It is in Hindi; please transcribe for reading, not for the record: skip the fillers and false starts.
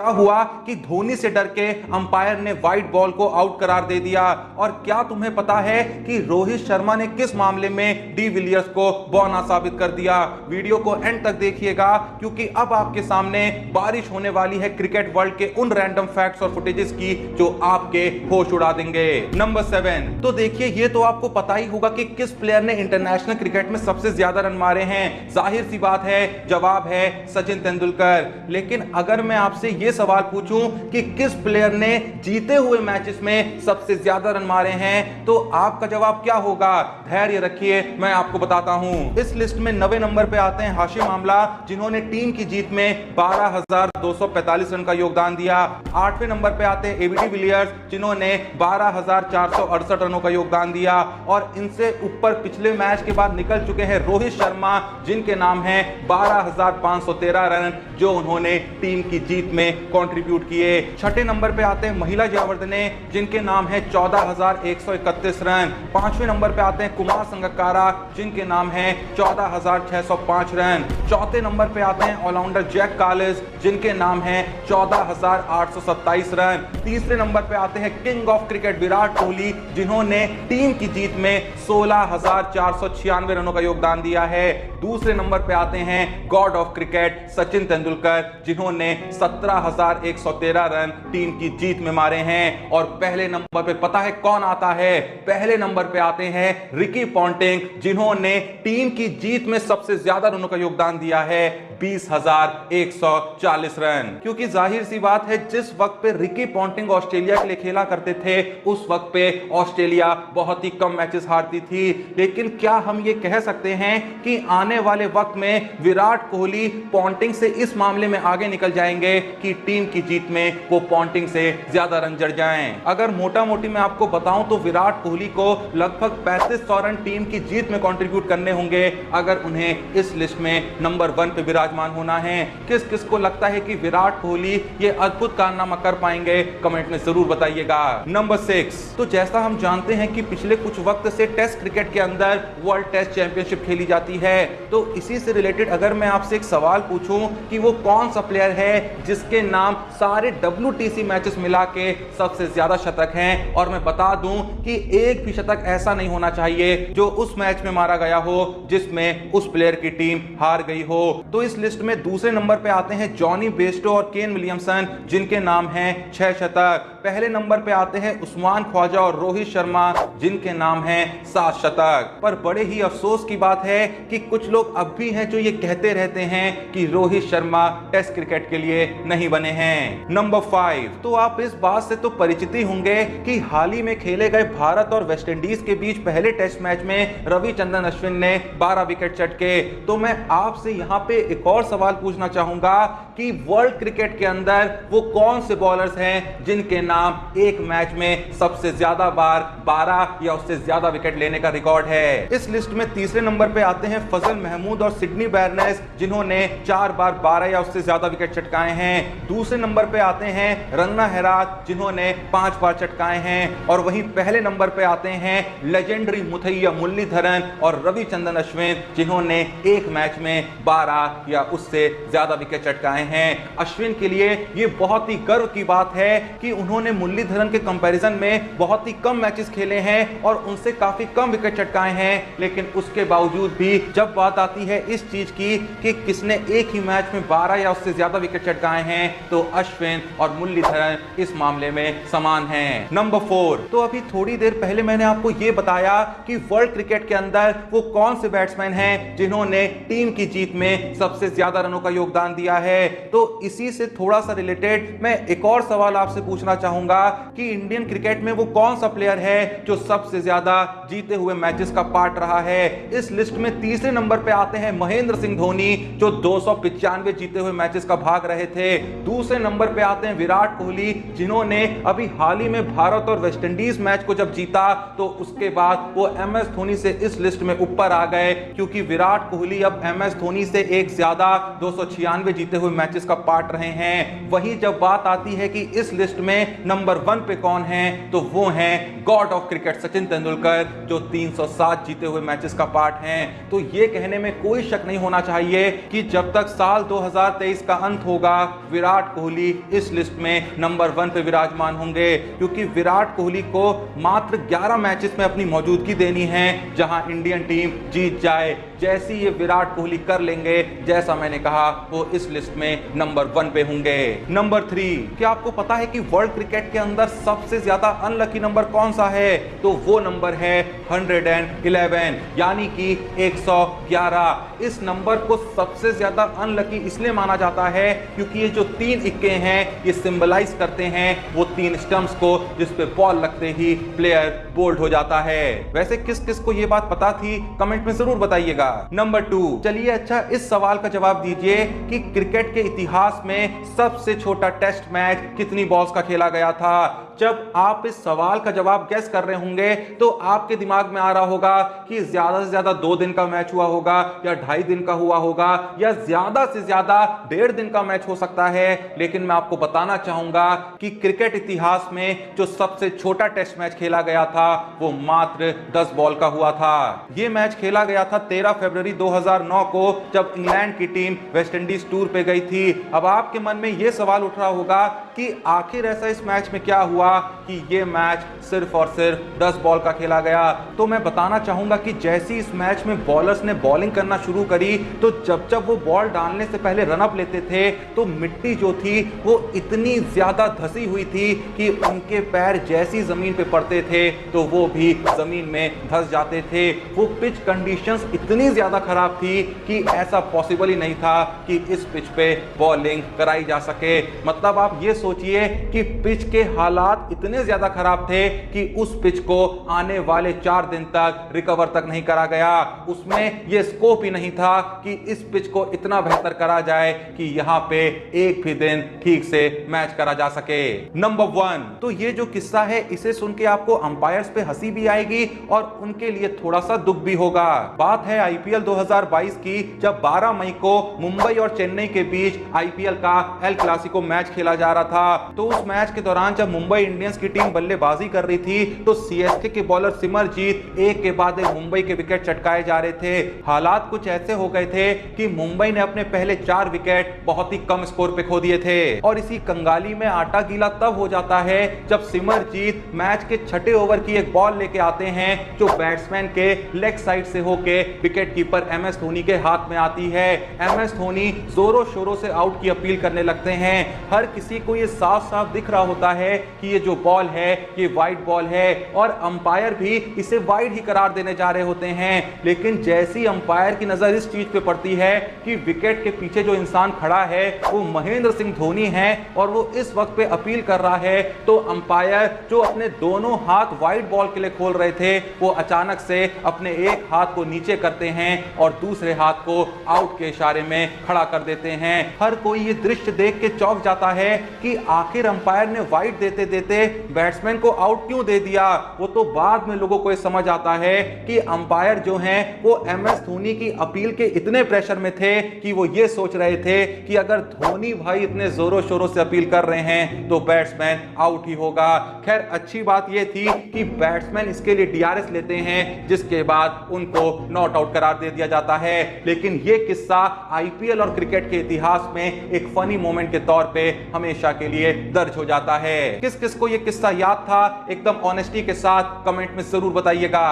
क्या हुआ कि धोनी से डर के अंपायर ने व्हाइट बॉल को आउट करार दे दिया। और क्या तुम्हें पता है कि रोहित शर्मा ने किस मामले में डी विलियर्स को बौना साबित कर दिया? वीडियो को एंड तक देखिएगा, क्योंकि अब आपके सामने बारिश होने वाली है क्रिकेट वर्ल्ड के उन रैंडम फैक्ट्स और फुटेजेस की जो आपके होश उड़ा देंगे। नंबर 7, तो देखिए, ये तो आपको पता ही होगा कि किस प्लेयर ने इंटरनेशनल क्रिकेट में सबसे ज्यादा रन मारे हैं। जाहिर सी बात है, जवाब है सचिन तेंदुलकर। लेकिन अगर मैं आपसे यह सवाल पूछूं कि किस प्लेयर ने जीते हुए मैचेस में सबसे ज्यादा रन मारे हैं, तो आपका जवाब क्या होगा? धैर्य रखिए, मैं आपको बताता हूं। इस लिस्ट में 90 नंबर पे आते हैं हाशिम आमला, जिन्होंने टीम की जीत में 12,245 रन का योगदान दिया। 8वें नंबर पे आते हैं एबी डिविलियर्स, जिन्होंने 12,468 रनों का योगदान दिया। और इनसे ऊपर पिछले मैच के बाद निकल चुके हैं रोहित शर्मा, जिनके नाम है 12,513 रन, जो उन्होंने टीम की जीत में कंट्रीब्यूट किए। 6ठे नंबर पे आते हैं महिला जयवर्धने, जिनके नाम है 14,131 रन। 5वें नंबर पे आते हैं कुमार संगकारा, जिनके नाम है 14,605 रन। 4थे नंबर पे आते हैं ऑलराउंडर जैक कालिस, जिनके नाम है 14,827 रन। 3रे नंबर पे आते हैं king of cricket Virat Kohli, जिन्होंने टीम की जीत में 16,496 रनों का योगदान दिया है। दूसरे नंबर पे आते हैं God of cricket Sachin Tendulkar, जिन्होंने 17,113 रन टीम की जीत में मारे हैं। और पहले नंबर पे पता है कौन आता है? पहले नंबर पे आते हैं रिकी पॉन्टिंग, जिन्होंने टीम की जीत में सबसे ज्यादा रनों का योगदान दिया है, 20,140 रन। क्योंकि जाहिर सी बात है, जिस वक्त पे रिकी पॉन्टिंग ऑस्ट्रेलिया के लिए खेला करते थे, उस वक्त पे ऑस्ट्रेलिया बहुत ही कम मैचेस हारती थी। लेकिन क्या हम ये कह सकते हैं कि आने वाले वक्त में विराट कोहली पॉन्टिंग से इस मामले में आगे निकल जाएंगे कि टीम की जीत में वो पॉन्टिंग से ज्यादा रन जड़ जाएं? अगर मोटा मोटी मैं आपको बताऊं तो विराट कोहली को लगभग 3500 रन टीम की जीत में कंट्रीब्यूट करने होंगे, अगर उन्हें इस लिस्ट में नंबर 1 पे विराजमान होना है। किस किस को लगता है कि विराट कोहली ये अद्भुत कारनामा कर पाएंगे? कमेंट में जरूर बताइएगा। नंबर 6, तो जैसा हम जानते हैं कि पिछले कुछ वक्त से टेस्ट क्रिकेट के अंदर वर्ल्ड टेस्ट चैंपियनशिप खेली जाती है, तो इसी से रिलेटेड अगर मैं आपसे एक सवाल पूछूं कि वो कौन सा प्लेयर है जिसके नाम सारे WTC मैचेस मिला के सबसे ज्यादा शतक हैं, और मैं बता दूं कि एक भी शतक ऐसा नहीं होना चाहिए जो उस मैच में मारा गया हो जिसमें उस प्लेयर की टीम हार गई हो। तो इस लिस्ट में दूसरे नंबर पे आते हैं जॉनी बेस्टो और केन विलियमसन, जिनके नाम हैं 6 शतक। पहले नंबर पे आते हैं उस्मान ख्वाजा और रोहित शर्मा, जिनके नाम हैं 7 शतक। पर बड़े ही अफसोस की बात है कि कुछ लोग अब भी हैं जो ये कहते रहते हैं कि रोहित शर्मा टेस्ट क्रिकेट के लिए नहीं बने हैं। नंबर 5, तो आप इस बात से तो परिचित ही होंगे कि हाल ही में खेले गए भारत और वेस्टइंडीज के बीच पहले टेस्ट मैच में रविचंद्रन अश्विन ने 12 विकेट चटके। तो मैं आपसे यहां पे एक और सवाल पूछना चाहूंगा कि वर्ल्ड क्रिकेट के अंदर वो कौन से बॉलर्स हैं जिनके नाम एक मैच में सबसे ज्यादा बार 12 या उससे ज्यादा विकेट लेने का रिकॉर्ड है? इस लिस्ट में तीसरे नंबर पे आते हैं फजल महमूद और सिडनी बैरनेस, जिन्होंने 4 बार 12 या उससे ज्यादा विकेट चटकाए हैं। दूसरे नंबर पे आते हैं रंगना हेरात, जिन्होंने 5 बार चटकाए हैं। और वहीं पहले नंबर पे आते हैं लेजेंडरी मुथैया मुरलीधरन और रविचंद्रन अश्विन, जिन्होंने एक मैच में 12 या उससे ज्यादा विकेट चटकाए हैं। अश्विन के लिए ये बहुत ही गर्व की बात है कि उन्होंने मुरलीधरन के कंपैरिजन में बहुत ही कम मैचेस खेले हैं और उनसे काफी कम विकेट चटकाए हैं। लेकिन उसके बावजूद भी जब बात आती है इस चीज की कि किसने एक ही मैच में 12 या उससे ज्यादा विकेट चटकाए हैं, तो अश्विन और मुरलीधरन इस मामले में समान हैं। नंबर 4, तो अभी थोड़ी देर पहले मैंने आपको यह बताया कि वर्ल्ड क्रिकेट के अंदर वो कौन से बैट्समैन हैं जिन्होंने टीम की जीत में सबसे ज्यादा रनों का योगदान दिया है। तो इसी से थोड़ा सा रिलेटेड मैं एक और सवाल आपसे पूछना चाहूंगा कि इंडियन क्रिकेट में वो कौन सा प्लेयर है जो सबसे ज्यादा जीते हुए मैचेस का पार्ट रहा है? इस लिस्ट में तीसरे नंबर पे आते हैं महेंद्र सिंह धोनी, जो 295 जीते हुए मैचेस का भाग रहे थे। दूसरे नंबर पे आते हैं विराट कोहली, जिन्होंने अभी हाल ही में भारत और वेस्टइंडीज मैच को जब जीता तो उसके बाद वो MS धोनी से इस लिस्ट में ऊपर आ गए, क्योंकि विराट कोहली अब MS धोनी से एक ज्यादा 296 जीते हुए मैचेस का पार्ट रहे हैं। वहीं जब बात आती है कि इस लिस्ट में नंबर 1 पे कौन है, तो वो हैं God of cricket Sachin Tendulkar, जो 307 जीते हुए मैचेस का पार्ट हैं। तो ये कहने में कोई शक नहीं होना चाहिए कि जब तक साल 2023 का अंत होगा, विराट विराट कोहली इस लिस्ट में नंबर 1 पे विराजमान होंगे, क्योंकि विराट कोहली को मात्र 11 मैचेस में अपनी मौजूदगी देनी है जहां इंडियन टीम जीत जाए। जैसी ये विराट कोहली कर लेंगे, जैसा मैंने कहा, वो इस लिस्ट में नंबर 1 पे होंगे। नंबर 3, क्या आपको पता है कि वर्ल्ड क्रिकेट के अंदर सबसे ज्यादा अनलकी नंबर कौन सा है? तो वो नंबर है 111, यानी कि 111। इस नंबर को सबसे ज्यादा अनलकी इसलिए माना जाता है क्योंकि ये जो 3 इक्के हैं ये सिंबलाइज करते हैं वो 3 स्टंप्स को, जिस पे बॉल लगते ही प्लेयर बोल्ड हो जाता है। वैसे किस किस को ये बात पता थी, कमेंट में जरूर बताइएगा। नंबर 2, चलिए अच्छा इस सवाल का जवाब दीजिए कि क्रिकेट के इतिहास में सबसे छोटा टेस्ट मैच कितनी बॉल्स का खेला गया था? जब आप इस सवाल का जवाब गेस कर रहे होंगे तो आपके दिमाग में आ रहा होगा कि ज्यादा से ज्यादा 2 दिन का मैच हुआ होगा या 2.5 दिन का हुआ होगा या ज्यादा से ज्यादा 1.5 दिन का मैच हो सकता है। लेकिन मैं आपको बताना चाहूंगा कि क्रिकेट इतिहास में जो सबसे छोटा टेस्ट मैच खेला गया था वो मात्र 10 बॉल का हुआ था। यह मैच खेला गया था 13 फरवरी 2009 को, जब इंग्लैंड की टीम वेस्ट इंडीज टूर पे गई थी। अब आपके मन में यह सवाल उठ रहा होगा कि आखिर ऐसा इस मैच में क्या हुआ कि ये मैच सिर्फ और सिर्फ 10 बॉल का खेला गया। तो मैं बताना चाहूंगा कि जैसे इस मैच में बॉलर्स ने बॉलिंग करना शुरू करी तो जब जब वो बॉल डालने से पहले रन अप लेते थे तो मिट्टी जो थी वो इतनी ज्यादा धसी हुई थी कि उनके पैर जैसी जमीन पे पड़ते थे तो वो भी जमीन में धस जाते थे। वो पिच कंडीशंस इतनी ज्यादा खराब थी कि ऐसा पॉसिबल ही नहीं था कि इस पिच पे बॉलिंग कराई जा सके। मतलब आप ये सोचिए कि पिच के हालात इतने ज्यादा खराब थे कि उस पिच को आने वाले 4 दिन तक रिकवर तक नहीं करा गया। उसमें यह स्कोप ही नहीं था कि इस पिच को इतना बेहतर करा जाए कि यहां पे एक भी दिन ठीक से मैच करा जा सके। नंबर 1, तो ये जो किस्सा है इसे सुन के आपको अंपायर्स पे हंसी भी आएगी और उनके लिए थोड़ा सा दुख भी होगा। बात है आईपीएल 2022 की, जब 12 मई को मुंबई और चेन्नई के बीच आईपीएल का एल क्लासिको मैच खेला जा रहा था। तो उस मैच के दौरान जब मुंबई इंडियंस की टीम बल्लेबाजी कर रही थी तो सीएसके के बॉलर सिमरजीत एक के बाद एक मुंबई के विकेट चटकाए जा रहे थे। हालात कुछ ऐसे हो गए थे कि मुंबई ने अपने पहले 4 विकेट बहुत ही कम स्कोर पे खो दिए थे। और इसी कंगाली में आटा गीला तब हो जाता है जब सिमरजीत मैच के 6ठे ओवर की एक बॉल लेके आते हैं जो बैट्समैन के लेग साइड से होके विकेट कीपर एमएस धोनी के हाथ में आती है। एमएस धोनी जोरों शोरों से आउट की अपील करने लगते हैं। हर किसी को यह साफ साफ दिख रहा होता है कि ये जो बॉल है ये वाइड बॉल है और अंपायर भी इसे वाइड ही करार देने जा रहे होते हैं। लेकिन जैसी अंपायर की नजर इस चीज पे पड़ती है कि विकेट के पीछे जो इंसान खड़ा है वो महेंद्र सिंह धोनी है और वो इस वक्त पे अपील कर रहा है, तो अंपायर जो अपने दोनों हाथ वाइड बॉल के लिए खोल रहे थे वो अचानक से अपने एक हाथ को नीचे करते हैं और दूसरे हाथ को आउट के इशारे में खड़ा कर देते हैं। हर कोई ये दृश्य देख के चौंक जाता है कि आखिर अंपायर ने वाइड देते देते बैट्समैन को आउट क्यों दे दिया। वो तो बाद में लोगों को ये समझ आता है कि अंपायर जो हैं वो एमएस धोनी की अपील के इतने प्रेशर में थे कि वो ये सोच रहे थे कि अगर धोनी भाई इतने जोरों शोरों से अपील कर रहे हैं तो बैट्समैन आउट ही होगा। खैर अच्छी बात ये थी कि बैट्समैन इसके लिए डीआरएस लेते हैं जिसके बाद उनको नॉट आउट करार दे दिया जाता है। लेकिन ये किस्सा आईपीएल और क्रिकेट के इतिहास में एक फनी मोमेंट के तौर पे हमेशा के लिए दर्ज हो जाता है। किस किस को ये किस्सा याद था, एकदम ऑनेस्टी के साथ कमेंट में जरूर बताइएगा।